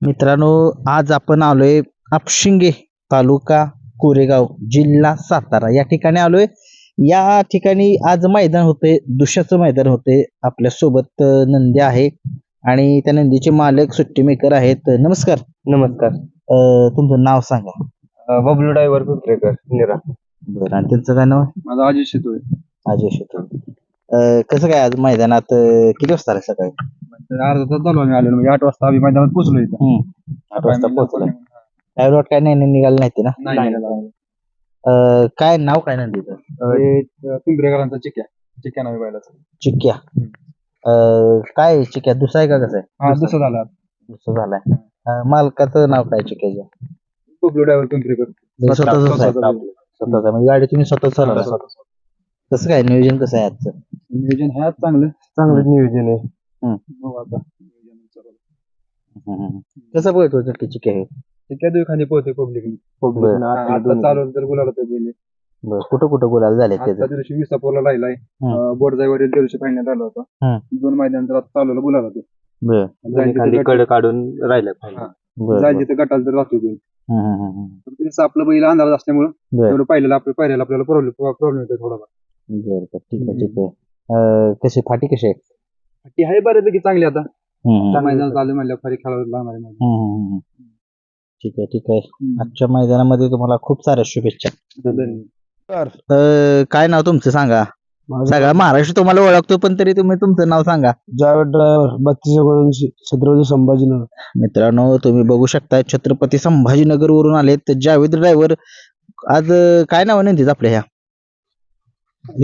मित्रांनो, आज आपण आलोय आपशिंगे तालुका कोरेगाव जिल्हा सातारा या ठिकाणी आलोय. या ठिकाणी आज मैदान होते, दुशाचं मैदान होते. आपल्या सोबत नंदी आहे आणि त्या नंदीचे मालक सुट्टी मेकर आहेत. नमस्कार. नमस्कार. तुमचं नाव सांगा. बबलू ड्रायव्हर पिंपरेकर निरा. बरं, आणि त्यांचं काय नाव आहे? माझा अजय शितोळे. अजय शेट्टी. कसं काय आज मैदानात किती वाजता आले सकाळी? अर्धा तास झालो आम्ही आलेलो, म्हणजे 8 वाजता आम्ही मैदानात पोहोचलो इथं. 8 वाजता पोहोचला. काय काय नाही निघाले नाही ना? काय नाव काय नंदीचं? पिंपरेकरांचा चिक्या नाव आहे बैलाचं. चिक्क्या. काय चिक्क्या दुसरा आहे का कसं आहे? हा, दुसरा झाला. दुसरा झालाय. मालकाचं नाव काय चिक्क्याचं? बबलू ड्रायव्हर पिंपरेकर. स्वतःच आहे आपलं. स्वतःच म्हणजे गाडी तुम्ही स्वतःच चालवता. कसं काय नियोजन कसं आहे आजचं? नियोजन आहे चांगलं नियोजन आहे. बघू आता. कसं पळतो चिक्क्या हे? चिक्या दुई खाली पोहते पब्लिक. आता चालवलं तर बोलायला ते गेले. बरं, कुठं कुठं बोलायला झाले त्याचं? त्या दिवशी विसापूरला राहिलाय. बोर्डजाईवर त्या दिवशी फायनल आला होता. 2 मैदान चालवलं बोलायला ते. बरं, कड काढून राहिलं. जायचे तर गटाला तर राहतो. आपलं बैल अंदाज असल्यामुळे एवढं पाहिलेलं आपल्याला प्रॉब्लेम येतो थोडाफार. बरं, ठीक आहे ठीक आहे. कशी फाटी कशी आहे? ती आहे बऱ्यापैकी चांगली. आता मैदान चालू म्हणलं फारी खेळायला लागणार आहे. ठीक आहे ठीक आहे. आजच्या मैदानामध्ये तुम्हाला खूप साऱ्या शुभेच्छा. काय नाव तुमचं सांगा? सगळा महाराष्ट्र तुम्हाला ओळखतो, पण तरी तुम्ही तुमचं नाव सांगा. जावेद ड्रायव्हर 32 छत्रपती संभाजीनगर. मित्रांनो, तुम्ही बघू शकता छत्रपती संभाजीनगर वरून आलेत जावेद ड्रायव्हर. आज काय नाव आहे नंदीच आपल्या ह्या?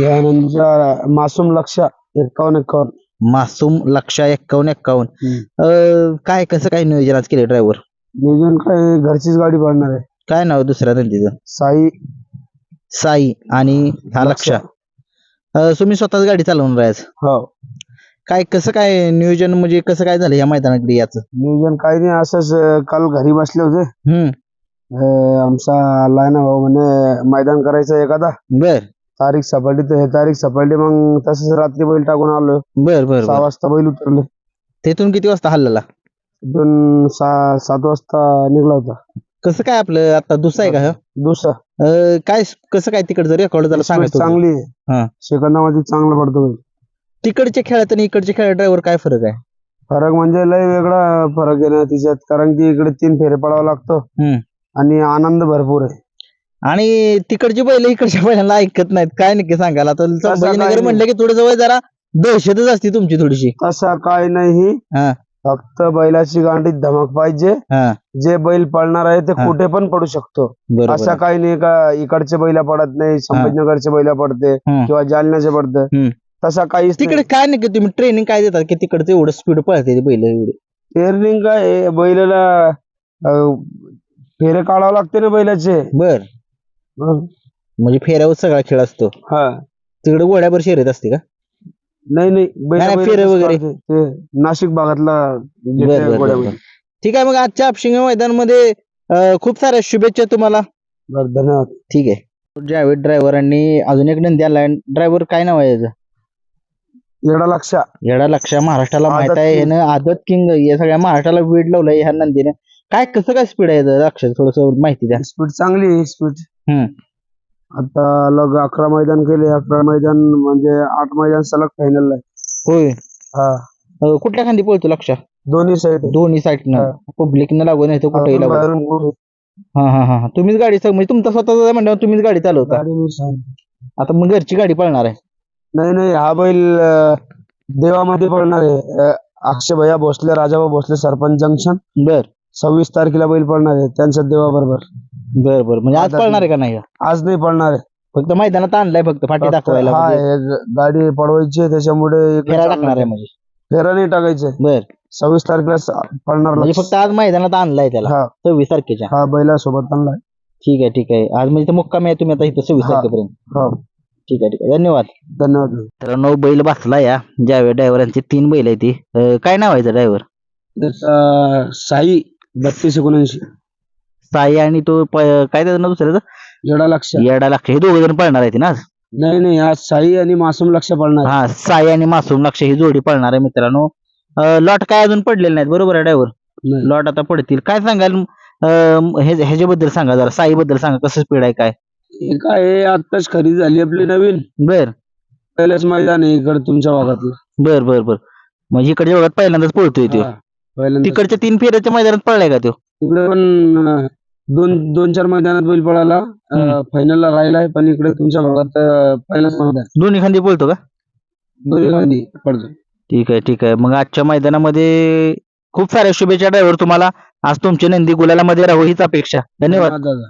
यानंतर मासूम लक्ष 51. मासूम लक्षा 51. काय कसं काय नियोजन आज केले ड्रायव्हर? नियोजन काय घरचीच गाडी पडणार आहे. काय नाव दुसऱ्या नंदीचं? साई आणि हा लक्षा. तुम्ही स्वतःच गाडी चालवून राहायचं? हो. काय कसं काय नियोजन म्हणजे कसं काय झालं या मैदानाकडे याचं? नियोजन काही नाही, असंच काल घरी बसले होते. आमचा लायना भाऊ म्हणे मैदान करायचं एखादा. बर. तारीख सपाटी तर हे तारीख सपाटी, मग तसंच रात्री बैल टाकून आलो. बर बर. 6 वाजता बैल उतरले. तिथून किती वाजता हल्ला? 7 वाजता निघला होता. कसं काय आपलं आता दुसरा आहे का? दुसरा काय कसं काय तिकडचं रेकॉर्ड झालं सांगतो? चांगली हा. सेकंदामध्ये चांगला पडतो बैल. तिकडच्या खेळात आणि इकडच्या खेळात ड्रायव्हर काय फरक आहे? फरक म्हणजे लय वेगळा फरक आहे ना तिच्यात, कारण की इकडे 3 फेरे पडावं लागतो आणि आनंद भरपूर आहे. आणि तिकडची बैल इकडच्या बैलांना ऐकत नाहीत. काय नक्की सांगाल? आता संभाजीनगर म्हणलं की थोडं जवळ जरा दहशतच असते तुमची थोडीशी. तसा काय नाही, फक्त बैलाची गांडीत धमक पाहिजे. जे बैल पळणार आहे ते कुठे पण पडू शकतो. असं काही नाही का इकडचे बैला पडत नाही, संभाजीनगरचे बैला पडते किंवा जालन्याचे पडते, तसा काहीच तिकडे काय नाही. तुम्ही ट्रेनिंग काय देतात की तिकडचं एवढं स्पीड पळते बैल? एवढे ट्रेनिंग काय, बैलाला फेरे काढावं लागते ना बैलाचे. बर. म्हणजे फेऱ्यावर सगळा खेळ असतो? हा. तिकडे घोड्यावर शर्यत असते का? नाही फेरे वगैरे ते नाशिक भागातला. ठीक आहे. मग आजच्या आपशिंगे मैदानामध्ये खूप साऱ्या शुभेच्छा तुम्हाला. धन्यवाद. ठीक आहे. जावेद ड्रायव्हरांनी अजून एक नंदी आलाय. ड्रायव्हर काय नाव आहे याचं? येडा लक्षा. महाराष्ट्राला माहित आहे ह्यानं आदत किंग, या सगळ्या महाराष्ट्राला वेड लावलंय ह्या नंदीने. काय कसं काय स्पीड आहे लक्ष? थोडस माहिती द्या. स्पीड चांगली आहे. स्पीड आता 11 मैदान केले. 11 मैदान म्हणजे 8 मैदान सलग फायनल आहे. होय. हा. कुठल्या खांदी पळतो लक्ष? दोन्ही साईडनं. पब्लिक न लागून येतो कुठेही लागून. हा. तुम्हीच गाडी म्हणजे तुमचा स्वतःचा म्हणल्यावर तुम्हीच गाडी चालवता? आता मग घरची गाडी पळणार आहे? नाही, हा बैल देवामध्ये पळणार आहे. अक्षय भैया भोसले, राजाभाऊ भोसले सरपंच जंक्शन. बर. 26 तारखेला बैल पळणार आहे त्यांच्या देवाबरोबर. बर. म्हणजे आज पळणार आहे का नाही? आज नाही पळणार आहे, फक्त मैदानात आणलाय, फक्त फाटी दाखवायला. गाडी पळवायची त्याच्यामुळे फेरा टाकणार आहे म्हणजे? फेरा नाही टाकायचे. बर. 26 तारखेला पळणार म्हणजे फक्त आज मैदानात आणलाय त्याला 26 तारखेच्या? हा, बैला सोबत आणलाय. ठीक आहे. आज म्हणजे मुक्काम आहे तुम्ही आता इथं 26 तारखेपर्यंत? ठीक आहे. धन्यवाद. तर 9 बैल बसला या जावेद ड्रायव्हरांची. 3 बैल आहे ती. काय नाव आहे ड्रायव्हर? साई 3279. साई आणि तो काय त्याचं नाव दुसऱ्याचं? येडा लक्ष. हे दोघ जण पळणार आहे ना आज? नाही, आज साई आणि मासूम लक्ष पळणार. हा, साई आणि मासूम लक्ष ही जोडी पळणार आहे मित्रांनो. लॉट काय अजून पडलेले नाहीत, बरोबर आहे ड्रायव्हर? नाही. लॉट आता पडतील. काय सांगाल ह्याच्याबद्दल सांगा जरा, साईबद्दल सांगा, कसं स्पीड आहे काय? हे काय आहे, आत्ताच खरेदी झाली आपली नवीन, बर पहिलंच मैदान आहे इकडे तुमच्या भागातलं. बर बर बर. मग इकडच्या भागात पहिल्यांदाच पळतोय तो. हा, पहिल्यांदाच. तिकडच्या 3 फेऱ्याच्या मैदानात पळलाय का तो? इकडे पण दोन चार मैदानात बैल पळाला, फायनलला राहिलाय, पण इकडे तुमच्या भागात पहिलाच मैदान. दोन्ही खांदी पळतो का? दोन्ही खांदी पडतो. ठीक आहे ठीक आहे. मग आजच्या मैदानामध्ये खूप साऱ्या शुभेच्छा ड्रायव्हर तुम्हाला. आज तुमची नंदी गुलालामध्ये राहू हीच अपेक्षा. धन्यवाद. दादा.